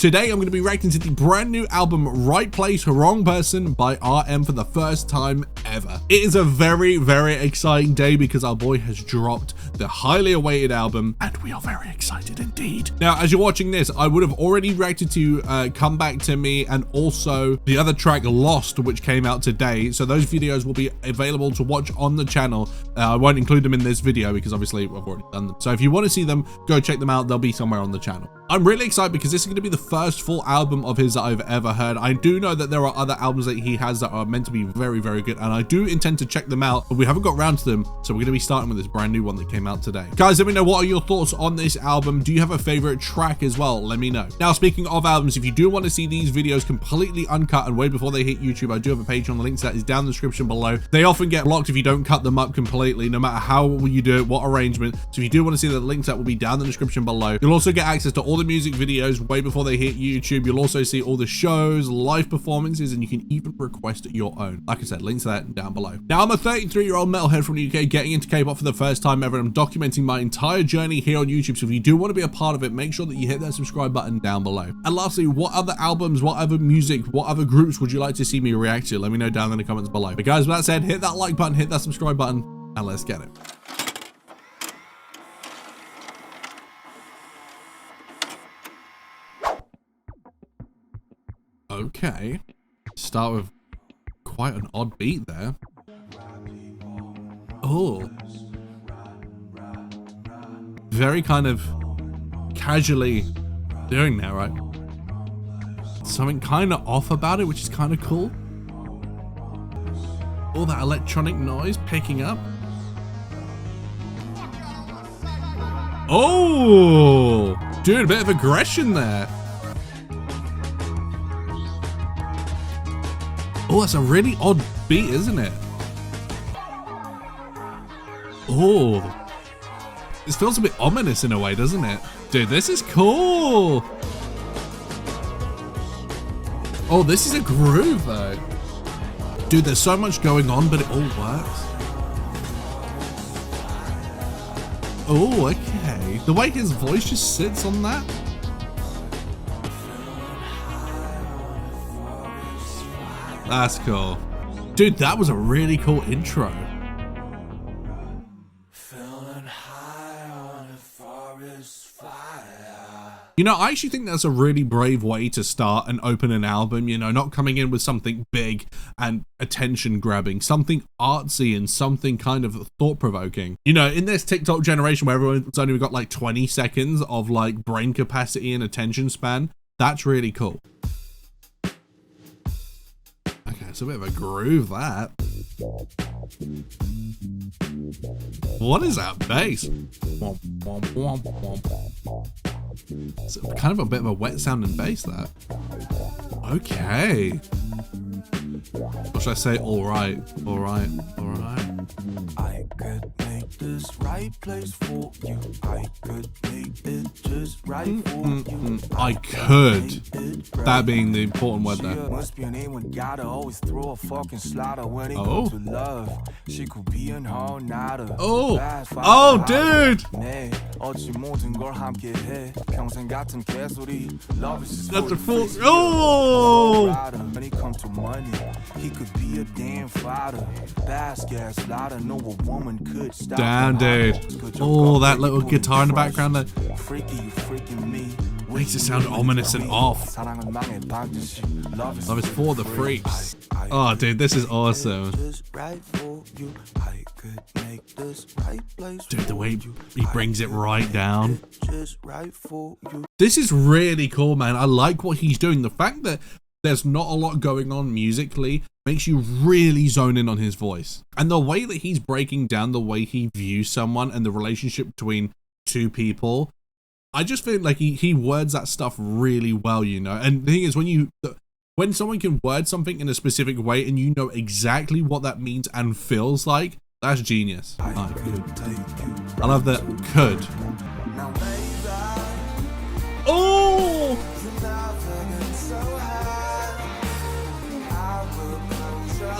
Today I'm going to be reacting to the brand new album Right Place, Wrong Person by RM for the first time ever. It is a very, very exciting day because our boy has dropped the highly awaited album and we are very excited indeed. Now, as you're watching this, I would have already reacted to Come Back to Me and also the other track Lost, which came out today. So those videos will be available to watch on the channel. I won't include them in this video because obviously I've already done them. So if you want to see them, go check them out. They'll be somewhere on the channel. I'm really excited because this is going to be the first full album of his that I've ever heard. I do know that there are other albums that he has that are meant to be very, very good, and I do intend to check them out, but we haven't got around to them, so we're going to be starting with this brand new one that came out today. Guys, let me know, what are your thoughts on this album? Do you have a favorite track as well? Let me know. Now, speaking of albums, if you do want to see these videos completely uncut and way before they hit YouTube, I do have a page on the link to that is down in the description below. They often get blocked if you don't cut them up completely, no matter how you do it, what arrangement. So if you do want to see the links, that will be down in the description below. You'll also get access to all the music videos way before they hit YouTube. You'll also see all the shows, live performances, and you can even request your own. Like I said, links to that down below. Now, I'm a 33-year-old metalhead from the UK getting into K-pop for the first time ever, and I'm documenting my entire journey here on YouTube. So if you do want to be a part of it, make sure that you hit that subscribe button down below. And lastly, what other albums, what other music, what other groups would you like to see me react to? Let me know down in the comments below. But guys, with that said, hit that like button, hit that subscribe button, and let's get it. Okay, start with quite an odd beat there. Oh, very kind of casually doing that, right? Something kind of off about it, which is kind of cool. All that electronic noise picking up. Oh, dude, a bit of aggression there. Oh, that's a really odd beat, isn't it? Oh, this feels a bit ominous in a way, doesn't it? Dude, this is cool. Oh, this is a groove though. Dude, there's so much going on, but it all works. Oh, okay. The way his voice just sits on that. That's cool. Dude, that was a really cool intro. You know, I actually think that's a really brave way to start and open an album, you know, not coming in with something big and attention grabbing, something artsy and something kind of thought-provoking. You know, in this TikTok generation where everyone's only got like 20 seconds of like brain capacity and attention span, that's really cool. Okay, it's a bit of a groove, that. What is that bass? It's kind of a bit of a wet sounding bass, that. Okay. Or should I say all right, all right, all right? I could make this right place for you. I could make it just right for you. I could. That being the important word there. Must be an anyone gotta always throw a fucking slaughter when it comes to love. She could be an all-nighter. Oh, oh, dude. That's a full. Oh. When it comes to money, he could be a damn fighter. Know a woman could stop. Damn, dude. Oh, that little guitar in the background there makes it sound ominous and off. Love is for the freaks. Oh, dude, this is awesome. Dude, the way he brings it right down. This is really cool, man. I like what he's doing. The fact that there's not a lot going on musically makes you really zone in on his voice. And the way that he's breaking down the way he views someone and the relationship between two people, I just feel like he words that stuff really well, you know. And the thing is, when someone can word something in a specific way and you know exactly what that means and feels like, that's genius. I love that. Could. Oh!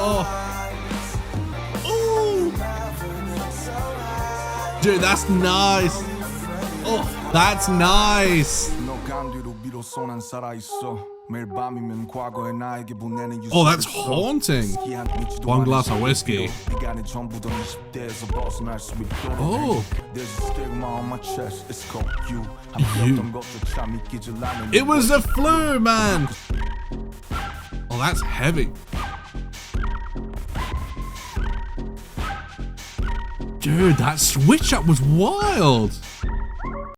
Oh. Oh. Dude, that's nice. Oh, that's nice. Oh, that's haunting. One glass of whiskey. Oh. It was the flu, man. Oh, that's heavy. Dude, that switch up was wild.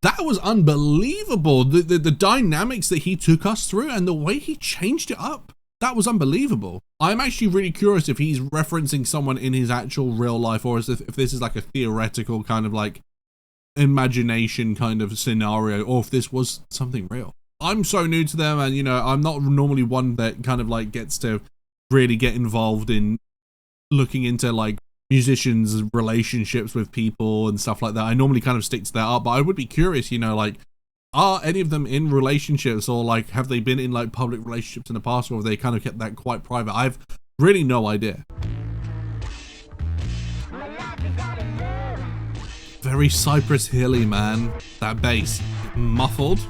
That was unbelievable. The dynamics that he took us through and the way he changed it up. That was unbelievable. I'm actually really curious if he's referencing someone in his actual real life, or if this is like a theoretical kind of like imagination kind of scenario, or if this was something real. I'm so new to them, and you know, I'm not normally one that kind of like gets to really get involved in looking into like musicians' relationships with people and stuff like that. I normally kind of stick to that art, but I would be curious, you know, like, are any of them in relationships, or like have they been in like public relationships in the past, or have they kind of kept that quite private? I've really no idea. Very Cypress Hilly, man. That bass, muffled.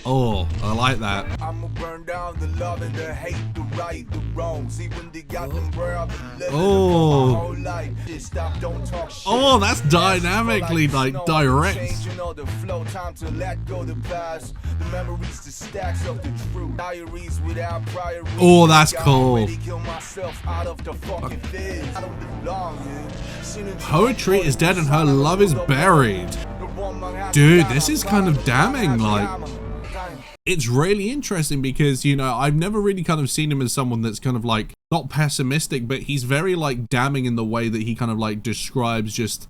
Oh, I like that. Oh. Oh, that's dynamically like direct. Oh, that's cool. Poetry is dead and her love is buried. Dude, this is kind of damning, like. It's really interesting because, you know, I've never really kind of seen him as someone that's kind of like, not pessimistic, but he's very like damning in the way that he kind of like describes just,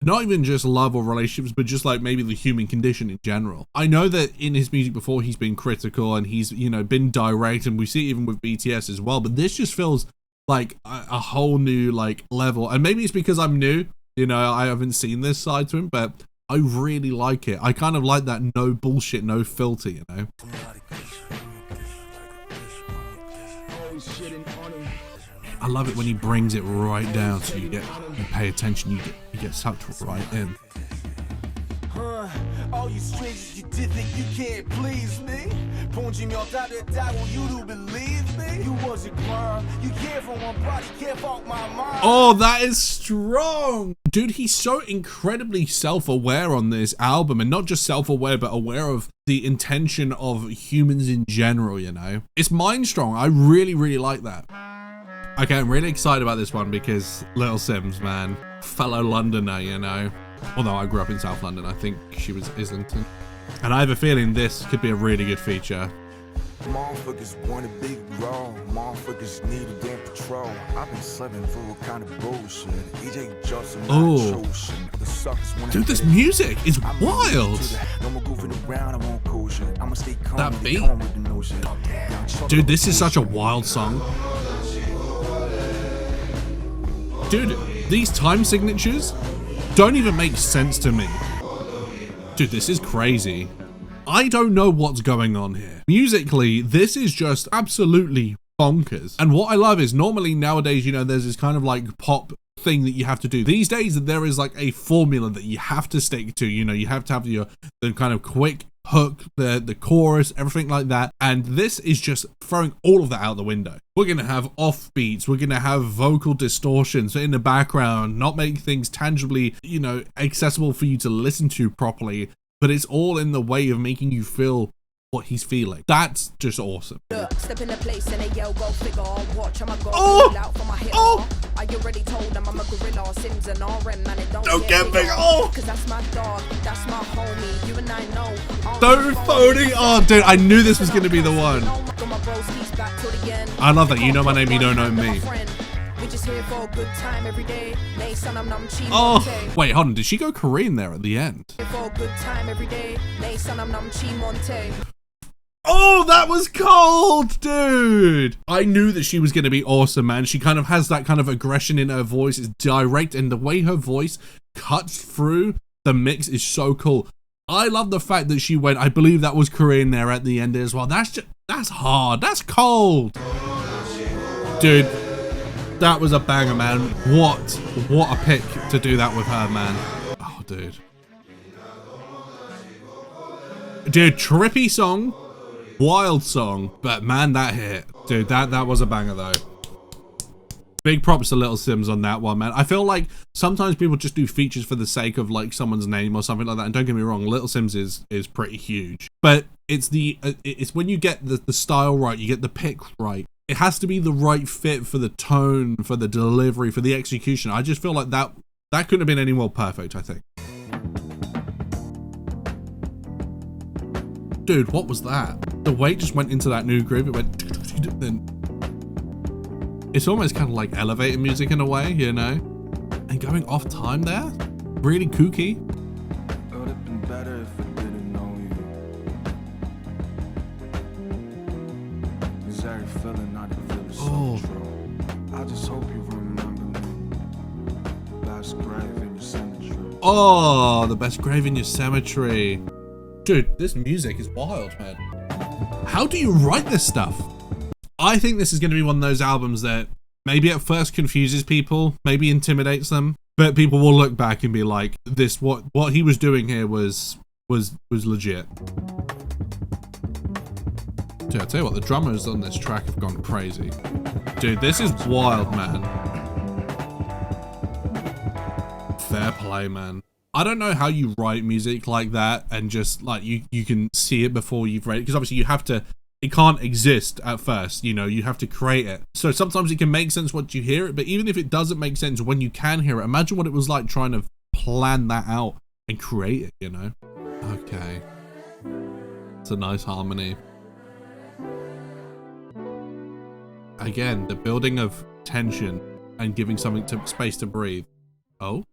not even just love or relationships, but just like maybe the human condition in general. I know that in his music before he's been critical and he's, you know, been direct, and we see it even with BTS as well, but this just feels like a whole new like level. And maybe it's because I'm new, you know, I haven't seen this side to him, but I really like it. I kind of like that no bullshit, no filter, you know? I love it when he brings it right down so you pay attention, you get sucked right in. All you strangers, you did think you can't please me. Oh, that is strong. Dude, he's so incredibly self-aware on this album, and not just self-aware, but aware of the intention of humans in general, you know? It's mind-strong. I really, really like that. Okay, I'm really excited about this one because Little Sims, man, fellow Londoner, you know? Although I grew up in South London, I think she was Islington. And I have a feeling this could be a really good feature. Motherfuckers want a big roll. Motherfuckers need a damn patrol. I've been slipping through a kind of bullshit. EJ Johnson, oh, dude, this music is wild. That beat. Dude, this is such a wild song. Dude, these time signatures don't even make sense to me. Dude, this is crazy. I don't know what's going on here. Musically, this is just absolutely bonkers. And what I love is normally nowadays, you know, there's this kind of like pop thing that you have to do. These days, there is like a formula that you have to stick to. You know, you have to have the kind of quick hook, the chorus, everything like that. And this is just throwing all of that out the window. We're going to have offbeats. We're going to have vocal distortions in the background, not make things tangibly, you know, accessible for you to listen to properly. But it's all in the way of making you feel what he's feeling. That's just awesome. Step in the place and they yell, go figure. Watch, I'm a go out for my hit. I already told them I'm a gorilla, Sims and RM, and it don't get big. Cause that's my dog, that's my homie. You and I know. Don't phony. Oh, dude, I knew this was gonna be the one. I love that. You know my name, you don't know me. Here for a good time every day. Oh, wait, hold on. Did she go Korean there at the end? Oh, that was cold, dude. I knew that she was going to be awesome, man. She kind of has that kind of aggression in her voice. It's direct, and the way her voice cuts through the mix is so cool. I love the fact that she went, I believe that was Korean there at the end as well. That's hard. That's cold. Dude. That was a banger, man. What a pick to do that with her, man. Oh, dude. Dude, trippy song, wild song, but man, that hit. Dude, that was a banger though. Big props to Little Sims on that one, man. I feel like sometimes people just do features for the sake of like someone's name or something like that. And don't get me wrong, Little Sims is pretty huge, but it's it's when you get the style right, you get the pick right. It has to be the right fit for the tone, for the delivery, for the execution. I just feel like that couldn't have been any more perfect, I think. Dude, what was that? The way it just went into that new groove, it went, then it's almost kind of like elevator music in a way, you know? And going off time there? Really kooky. It would have been better if I didn't know you. This very feeling, I didn't feel so true. I just hope you remember me. Best grave in your cemetery. Oh, the best grave in your cemetery. Dude, this music is wild, man. How do you write this stuff? I think this is going to be one of those albums that maybe at first confuses people, maybe intimidates them, but people will look back and be like, "This what he was doing here was legit." Dude, I tell you what, the drummers on this track have gone crazy. Dude, this is wild, man. Fair play, man. I don't know how you write music like that and just like you can see it before you've read it, because obviously you have to. It can't exist at first, you know, you have to create it. So sometimes it can make sense once you hear it, but even if it doesn't make sense when you can hear it, imagine what it was like trying to plan that out and create it, you know? Okay. It's a nice harmony. Again, the building of tension and giving something to space to breathe. Oh?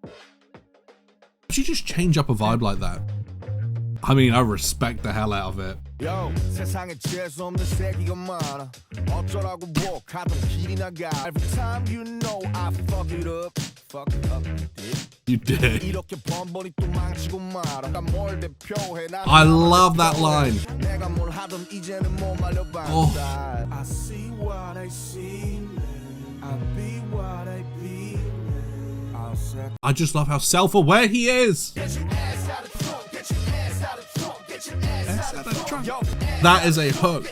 Would you just change up a vibe like that? I mean, I respect the hell out of it. Yo, 세상에 재수 없는 세기가 많아. 어쩌라고 하던 길이 나가. Every time you know I fuck it up. You did. I love that line. Oh. I see what I see. I be what I be. I just love how self-aware he is. That is a hook.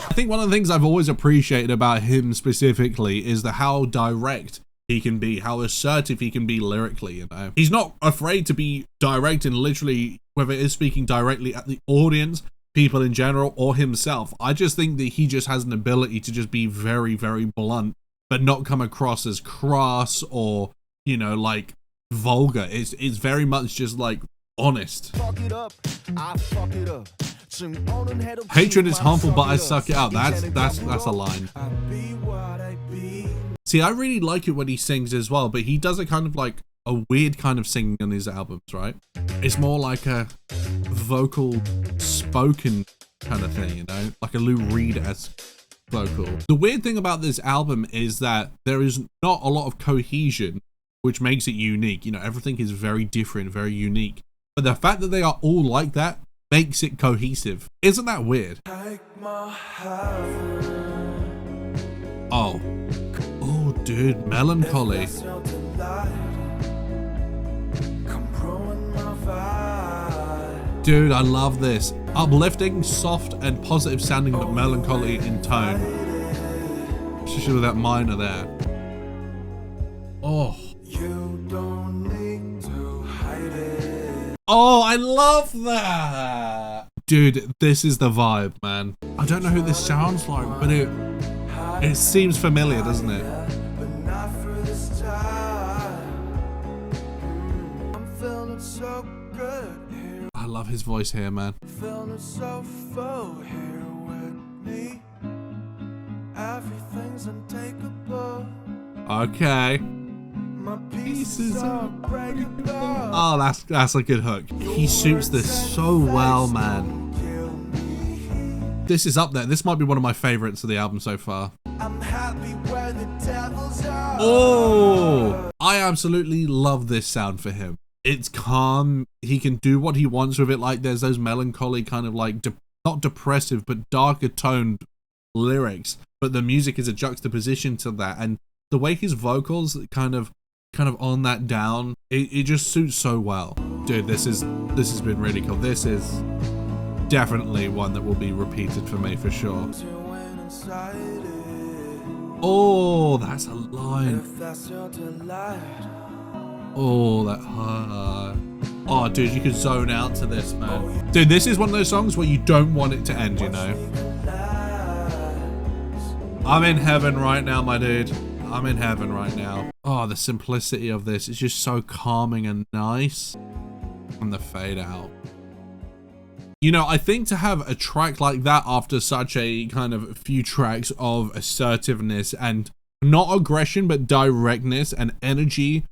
I think one of the things I've always appreciated about him specifically is how direct he can be, how assertive he can be lyrically, you know. He's not afraid to be direct and literally, whether it is speaking directly at the audience, people in general, or himself. I just think that he just has an ability to just be very, very blunt, but not come across as crass or, you know, like vulgar. It's very much just like honest. Hatred is harmful, but I suck it up. That's a line. See, I really like it when he sings as well, but he does it kind of like a weird kind of singing on his albums, right? It's more like a vocal spoken kind of thing, you know, like a Lou Reed-esque vocal. The weird thing about this album is that there is not a lot of cohesion, which makes it unique. You know, everything is very different, very unique. But the fact that they are all like that makes it cohesive. Isn't that weird? Oh. Oh, dude, melancholy. Dude, I love this. Uplifting, soft, and positive sounding, but melancholy in tone. Especially with that minor there. Oh. You don't need to hide it. Oh, I love that. Dude, this is the vibe, man. I don't know who this sounds like, but it seems familiar, doesn't it? But not for this time. I'm feeling so good here. I love his voice here, man. Feeling so full here with me. Everything's untakeable. Okay. My pieces are breakable. Oh, that's a good hook. He suits this so well, man. This is up there. This might be one of my favorites of the album so far. I'm happy where the devils are. Oh, I absolutely love this sound for him. It's calm. He can do what he wants with it. Like there's those melancholy kind of like, not depressive, but darker toned lyrics. But the music is a juxtaposition to that. And the way his vocals kind of on that down, it just suits so well. Dude, this has been really cool. This is definitely one that will be repeated for me for sure. Oh, that's a line. Oh, that hard. Oh, dude, you could zone out to this, man. Dude, this is one of those songs where you don't want it to end, you know? I'm in heaven right now, my dude. I'm in heaven right now. Oh, the simplicity of this is just so calming and nice. And the fade out. You know, I think to have a track like that after such a kind of few tracks of assertiveness and not aggression, but directness and energy,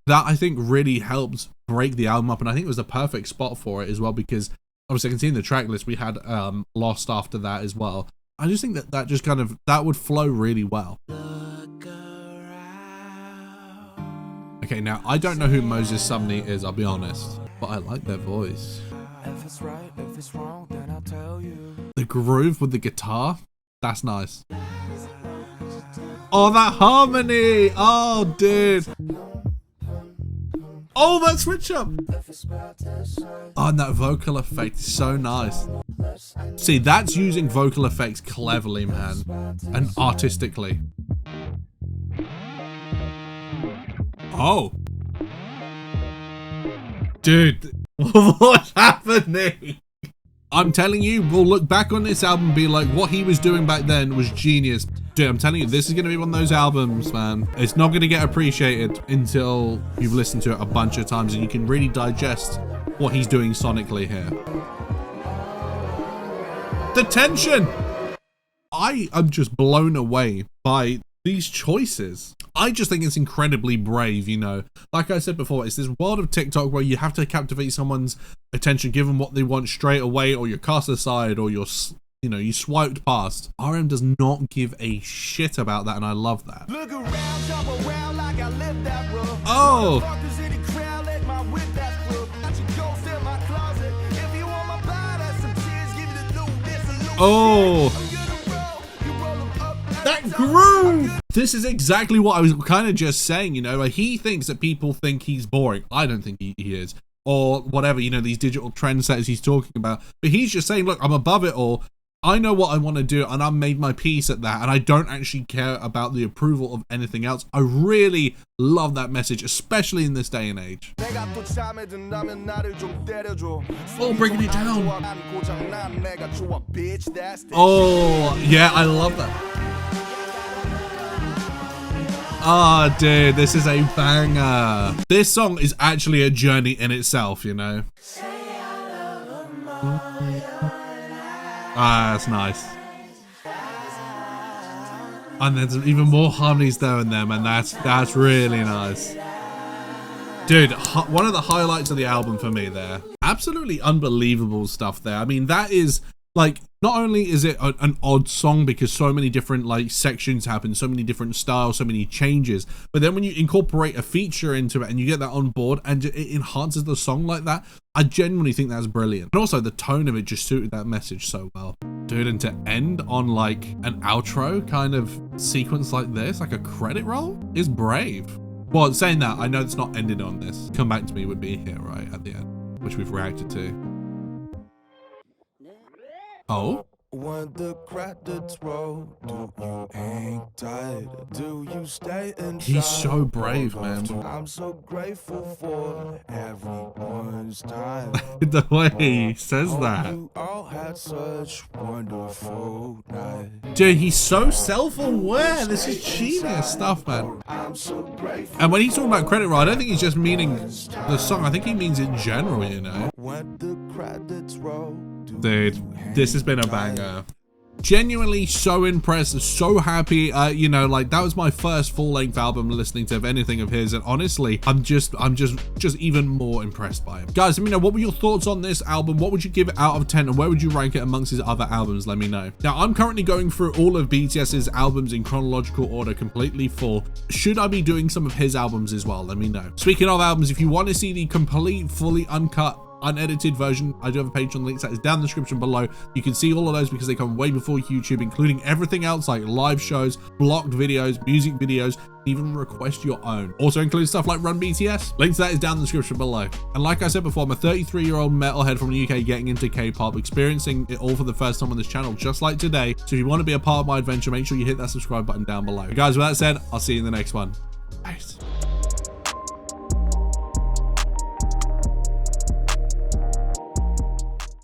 that I think really helps break the album up. And I think it was the perfect spot for it as well, because obviously I can see in the track list we had Lost after that as well. I just think that just kind of, that would flow really well. Okay, now I don't know who Moses Sumney is, I'll be honest, but I like their voice. If it's right, if it's wrong, then I'll tell you. The groove with the guitar, that's nice. Oh, that harmony! Oh, dude. Oh, that switch up! Oh, and that vocal effect is so nice. See, that's using vocal effects cleverly, man, and artistically. Oh. Dude, what's happening? I'm telling you, we'll look back on this album and be like, what he was doing back then was genius. Dude, I'm telling you, this is going to be one of those albums, man. It's not going to get appreciated until you've listened to it a bunch of times and you can really digest what he's doing sonically here. The tension! I am just blown away by these choices. I just think it's incredibly brave, you know. Like I said before, it's this world of TikTok where you have to captivate someone's attention, give them what they want straight away, or you're cast aside, or you're, you know, you swiped past. RM does not give a shit about that, and I love that. Look around, jump around like I live that road. Oh! Oh! That groove! This is exactly what I was kind of just saying, you know, like he thinks that people think he's boring. I don't think he is. Or whatever, you know, these digital trendsetters he's talking about. But he's just saying, look, I'm above it all. I know what I want to do and I've made my peace at that. And I don't actually care about the approval of anything else. I really love that message, especially in this day and age. Oh, breaking it down. Oh, yeah, I love that. Oh, dude, this is a banger. This song is actually a journey in itself, you know. Ah, that's nice. And there's even more harmonies there in them, and that's really nice. Dude, one of the highlights of the album for me there. Absolutely unbelievable stuff there. I mean, that is like, not only is it an odd song because so many different like sections happen, so many different styles, so many changes, but then when you incorporate a feature into it and you get that on board and it enhances the song like that, I genuinely think that's brilliant. And also the tone of it just suited that message so well. Dude, and to end on like an outro kind of sequence like this, like a credit roll, is brave. Well, saying that, I know it's not ended on this. Come Back to Me would be here right at the end, which we've reacted to. Oh? When the credits roll, do you hang tight? Do you stay inside? He's so brave, man. I'm so grateful for everyone's time. The way he says that. You all had such wonderful night. Dude, he's so self-aware. This is genius stuff, man. I'm so grateful. And when he's talking about credit roll, I don't think he's just meaning the song. I think he means in general, you know. When the credits roll. Dude, this has been a banger. Genuinely so impressed, so happy. You know, like that was my first full-length album listening to anything of his, and honestly, I'm just even more impressed by him. Guys, let me know, what were your thoughts on this album? What would you give it out of 10, and where would you rank it amongst his other albums? Let me know. Now, I'm currently going through all of BTS's albums in chronological order, completely full. Should I be doing some of his albums as well? Let me know. Speaking of albums, if you want to see the complete, fully uncut unedited version. I do have a Patreon link that is down in the description below. You can see all of those because they come way before YouTube, including everything else like live shows, blocked videos, music videos, even request your own. Also includes stuff like Run BTS. Link to that is down in the description below. And like I said before, I'm a 33-year-old metalhead from the UK getting into K-pop, experiencing it all for the first time on this channel, just like today. So if you want to be a part of my adventure, make sure you hit that subscribe button down below. But guys, with that said, I'll see you in the next one. Peace.